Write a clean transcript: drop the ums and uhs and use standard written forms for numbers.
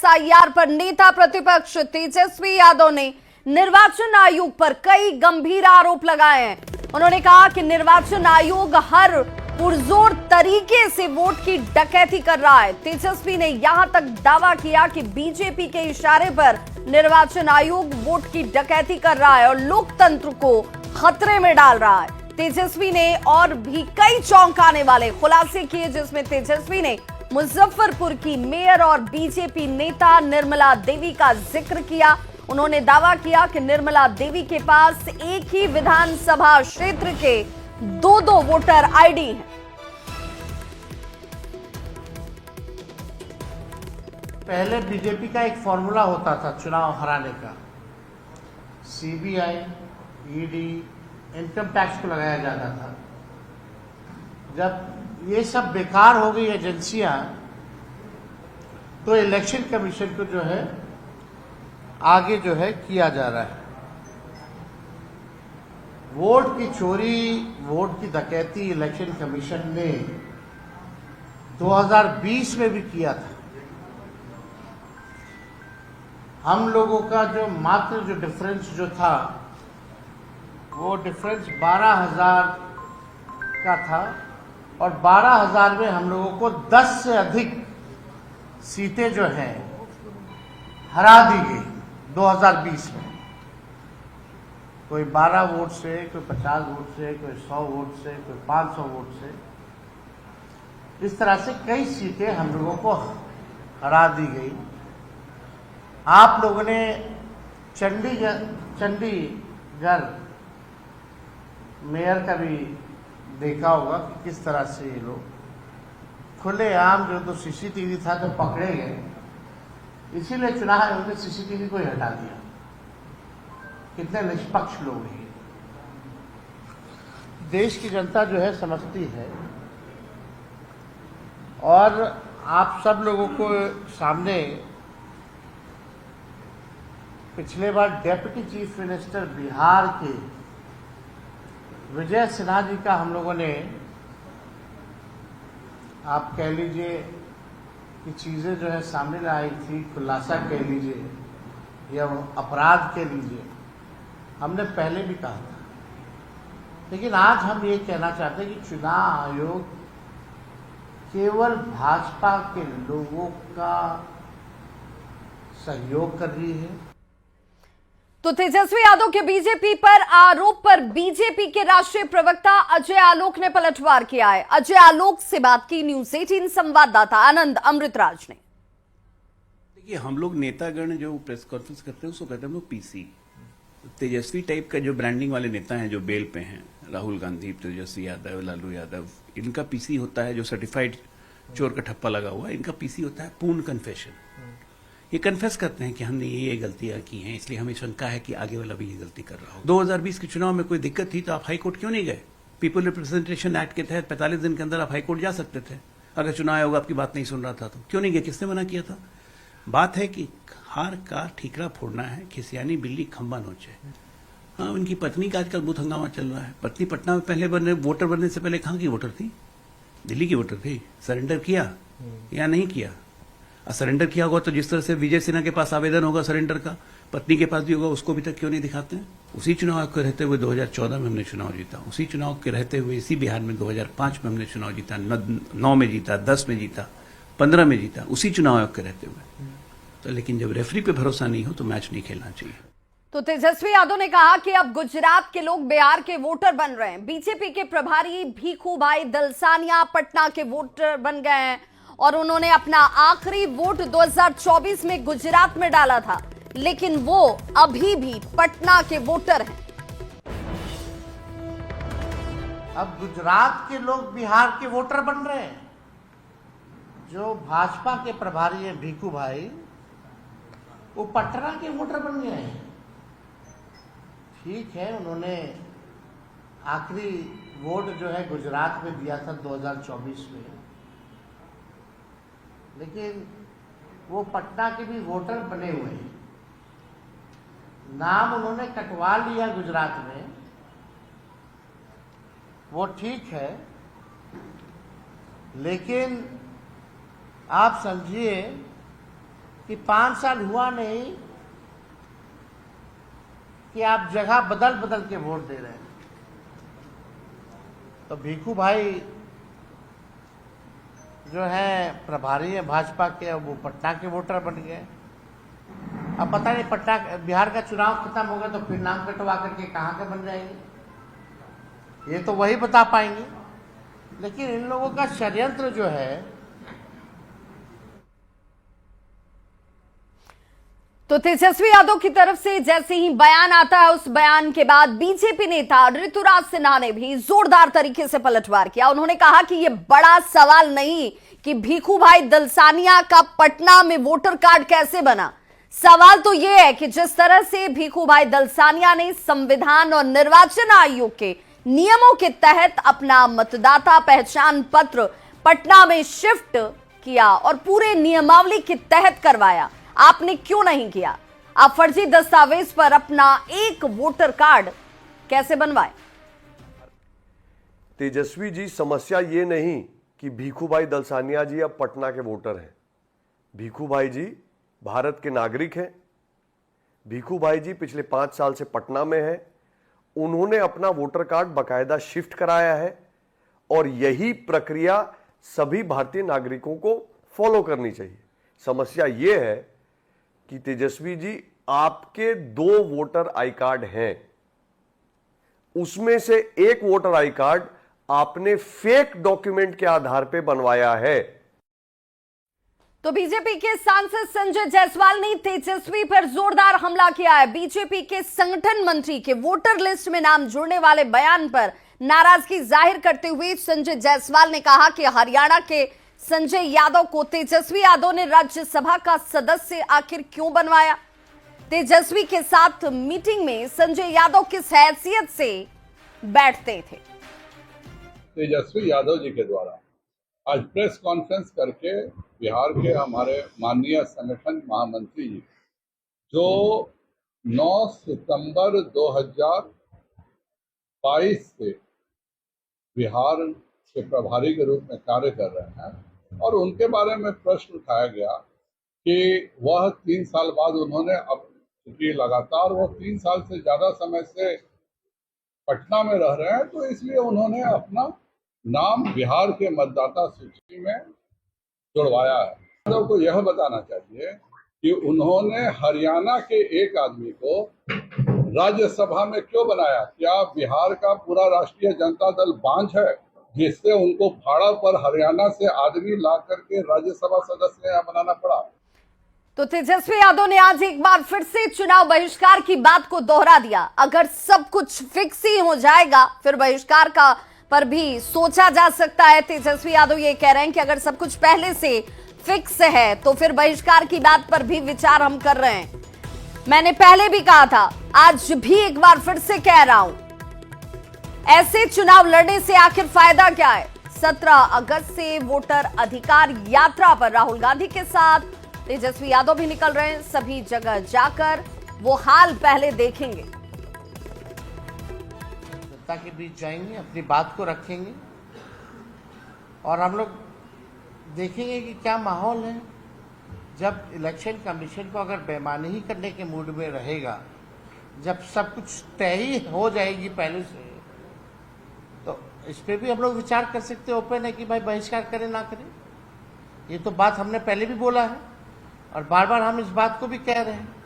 SIR पर नेता प्रतिपक्ष तेजस्वी यादव ने निर्वाचन आयोग पर कई गंभीर आरोप लगाए हैं। उन्होंने कहा कि निर्वाचन आयोग हर पुरजोर तरीके से वोट की डकैती कर रहा है। तेजस्वी ने यहां तक दावा किया कि बीजेपी के इशारे पर निर्वाचन आयोग वोट की डकैती कर रहा है और लोकतंत्र को खतरे में डाल रहा है। तेजस्वी ने और भी कई चौंकाने वाले खुलासे किए, जिसमें तेजस्वी ने मुजफ्फरपुर की मेयर और बीजेपी नेता निर्मला देवी का जिक्र किया। उन्होंने दावा किया कि निर्मला देवी के पास एक ही विधानसभा क्षेत्र के दो वोटर आईडी हैं। पहले बीजेपी का एक फॉर्मूला होता था चुनाव हराने का, सीबीआई, ईडी, इनकम टैक्स को लगाया जाता था। जब ये सब बेकार हो गई एजेंसियां, तो इलेक्शन कमीशन को जो है आगे जो है किया जा रहा है। वोट की चोरी, वोट की डकैती इलेक्शन कमीशन ने 2020 में भी किया था। हम लोगों का जो मात्र जो डिफरेंस जो था, वो डिफरेंस 12,000 का था और 12,000 में हम लोगों को 10 से अधिक सीटें जो हैं हरा दी गई 2020 में। कोई 12 वोट से, कोई 50 वोट से, कोई 100 वोट से, कोई 500 वोट से। इस तरह से कई सीटें हम लोगों को हरा दी गई। आप लोगों ने चंडीगढ़ मेयर का भी देखा होगा कि किस तरह से ये लोग खुलेआम, जो तो सीसीटीवी था तो पकड़े गए, इसीलिए चुनाव आयोग ने सीसीटीवी को ही हटा दिया। कितने निष्पक्ष लोग हैं। देश की जनता जो है समझती है, और आप सब लोगों को सामने पिछले बार डेप्यूटी चीफ मिनिस्टर बिहार के विजय सिन्हा जी का हम लोगों ने, आप कह लीजिए कि चीजें जो है सामने लाई थी, खुलासा कह लीजिए या अपराध कह लीजिए, हमने पहले भी कहा था। लेकिन आज हम ये कहना चाहते हैं कि चुनाव आयोग केवल भाजपा के लोगों का सहयोग कर रही है। तो तेजस्वी यादव के बीजेपी पर आरोप पर बीजेपी के राष्ट्रीय प्रवक्ता अजय आलोक ने पलटवार किया है। अजय आलोक से बात की न्यूज़ 18 संवाददाता आनंद अमृतराज ने। देखिए, हम लोग नेतागण जो प्रेस कॉन्फ्रेंस करते हैं उसको कहते हैं हम लोग पीसी। तेजस्वी टाइप का जो ब्रांडिंग वाले नेता हैं जो बेल पे हैं, राहुल गांधी, तेजस्वी यादव, लालू यादव, इनका पीसी होता है जो सर्टिफाइड चोर का ठप्पा लगा हुआ है। इनका पीसी होता है पूर्ण कन्फेशन। ये कन्फेस करते हैं कि हमने ये गलतियां की हैं, इसलिए हमें शंका है कि आगे वाला भी ये गलती कर रहा हो। 2020 के चुनाव में कोई दिक्कत थी तो आप हाई कोर्ट क्यों नहीं गए? पीपल रिप्रेजेंटेशन एक्ट के तहत 45 दिन के अंदर आप हाई कोर्ट जा सकते थे। अगर चुनाव आयोग आपकी बात नहीं सुन रहा था तो क्यों नहीं गए? किसने मना किया था? बात है कि हार का ठीकरा फोड़ना है, खिसियानी बिल्ली खंबा नोचे। हाँ, उनकी पत्नी का आजकल बहुत हंगामा चल रहा है। पत्नी पटना में पहले वोटर बनने से पहले कहाँ की वोटर थी? दिल्ली की वोटर थी। सरेंडर किया या नहीं किया? सरेंडर किया होगा तो जिस तरह से विजय सिन्हा के पास आवेदन होगा सरेंडर का, पत्नी के पास भी होगा, उसको भी तक क्यों नहीं दिखाते हैं? उसी चुनाव के रहते हुए 2014 में हमने चुनाव जीता। उसी चुनाव के रहते हुए इसी बिहार में 2005 में हमने चुनाव जीता, 9 में जीता, 10 में जीता, 15 में जीता, उसी चुनाव आयोग के रहते हुए। तो लेकिन जब रेफरी पे भरोसा नहीं हो तो मैच नहीं खेलना चाहिए। तो तेजस्वी यादव ने कहा कि अब गुजरात के लोग बिहार के वोटर बन रहे हैं। बीजेपी के प्रभारी भीखू भाई दलसानिया पटना के वोटर बन गए हैं और उन्होंने अपना आखिरी वोट 2024 में गुजरात में डाला था, लेकिन वो अभी भी पटना के वोटर हैं। अब गुजरात के लोग बिहार के वोटर बन रहे हैं। जो भाजपा के प्रभारी हैं भीखू भाई, वो पटना के वोटर बन गए हैं। ठीक है, उन्होंने आखिरी वोट जो है गुजरात में दिया था 2024 में, लेकिन वो पटना के भी वोटर बने हुए हैं। नाम उन्होंने कटवा लिया गुजरात में, वो ठीक है, लेकिन आप समझिए कि 5 साल हुआ नहीं कि आप जगह बदल बदल के वोट दे रहे हैं। तो भीखू भाई जो है प्रभारी है भाजपा के, वो पटना के वोटर बन गए। अब पता नहीं पटना बिहार का चुनाव खत्म हो गया तो फिर नाम कटवा करके कहाँ के बन जाएंगे, ये तो वही बता पाएंगे। लेकिन इन लोगों का षड्यंत्र जो है, तो तेजस्वी यादव की तरफ से जैसे ही बयान आता है, उस बयान के बाद बीजेपी नेता ऋतुराज सिन्हा ने भी जोरदार तरीके से पलटवार किया। उन्होंने कहा कि यह बड़ा सवाल नहीं कि भीखू भाई दलसानिया का पटना में वोटर कार्ड कैसे बना, सवाल तो यह है कि जिस तरह से भीखू भाई दलसानिया ने संविधान और निर्वाचन आयोग के नियमों के तहत अपना मतदाता पहचान पत्र पटना में शिफ्ट किया और पूरे नियमावली के तहत करवाया, आपने क्यों नहीं किया? आप फर्जी दस्तावेज पर अपना एक वोटर कार्ड कैसे बनवाए? तेजस्वी जी, समस्या ये नहीं कि भीखू भाई दलसानिया जी अब पटना के वोटर हैं। भीखू भाई जी भारत के नागरिक हैं। भीखू भाई जी पिछले 5 साल से पटना में हैं। उन्होंने अपना वोटर कार्ड बाकायदा शिफ्ट कराया है और यही प्रक्रिया सभी भारतीय नागरिकों को फॉलो करनी चाहिए। समस्या यह है कि तेजस्वी जी, आपके 2 वोटर आई कार्ड हैं, उसमें से एक वोटर आई कार्ड आपने फेक डॉक्यूमेंट के आधार पर बनवाया है। तो बीजेपी के सांसद संजय जायसवाल ने तेजस्वी पर जोरदार हमला किया है। बीजेपी के संगठन मंत्री के वोटर लिस्ट में नाम जोड़ने वाले बयान पर नाराजगी जाहिर करते हुए संजय जायसवाल ने कहा कि हरियाणा के संजय यादव को तेजस्वी यादव ने राज्यसभा का सदस्य आखिर क्यों बनवाया? तेजस्वी के साथ मीटिंग में संजय यादव किस हैसियत से बैठते थे? तेजस्वी यादव जी के द्वारा आज प्रेस कॉन्फ्रेंस करके बिहार के हमारे माननीय संगठन महामंत्री जी, जो 9 सितंबर 2022 से बिहार के प्रभारी के रूप में कार्य कर रहे हैं, और उनके बारे में प्रश्न उठाया गया कि वह 3 साल बाद उन्होंने अब चूंकि लगातार वो 3 साल से ज्यादा समय से पटना में रह रहे हैं, तो इसलिए उन्होंने अपना नाम बिहार के मतदाता सूची में जुड़वाया है। यादव को यह बताना चाहिए कि उन्होंने हरियाणा के एक आदमी को राज्यसभा में क्यों बनाया? क्या बिहार का पूरा राष्ट्रीय जनता दल बांझ है जिससे उनको भाड़ा पर हरियाणा से आदमी ला करके राज्यसभा सदस्य यहाँ बनाना पड़ा? तो तेजस्वी यादव ने आज एक बार फिर से चुनाव बहिष्कार की बात को दोहरा दिया। अगर सब कुछ फिक्स ही हो जाएगा फिर बहिष्कार का पर भी सोचा जा सकता है। तेजस्वी यादव ये कह रहे हैं कि अगर सब कुछ पहले से फिक्स है तो फिर बहिष्कार की बात पर भी विचार हम कर रहे हैं। मैंने पहले भी कहा था, आज भी एक बार फिर से कह रहा हूं, ऐसे चुनाव लड़ने से आखिर फायदा क्या है? 17 अगस्त से वोटर अधिकार यात्रा पर राहुल गांधी के साथ तेजस्वी यादव भी निकल रहे हैं। सभी जगह जाकर वो हाल पहले देखेंगे, जनता के बीच जाएंगे, अपनी बात को रखेंगे और हम लोग देखेंगे कि क्या माहौल है। जब इलेक्शन कमीशन को अगर बेईमानी ही करने के मूड में रहेगा, जब सब कुछ तय ही हो जाएगी पहले से, तो इस पे भी हम लोग विचार कर सकते हैं ओपन है कि भाई बहिष्कार करें ना करें। ये तो बात हमने पहले भी बोला है और बार बार हम इस बात को भी कह रहे हैं।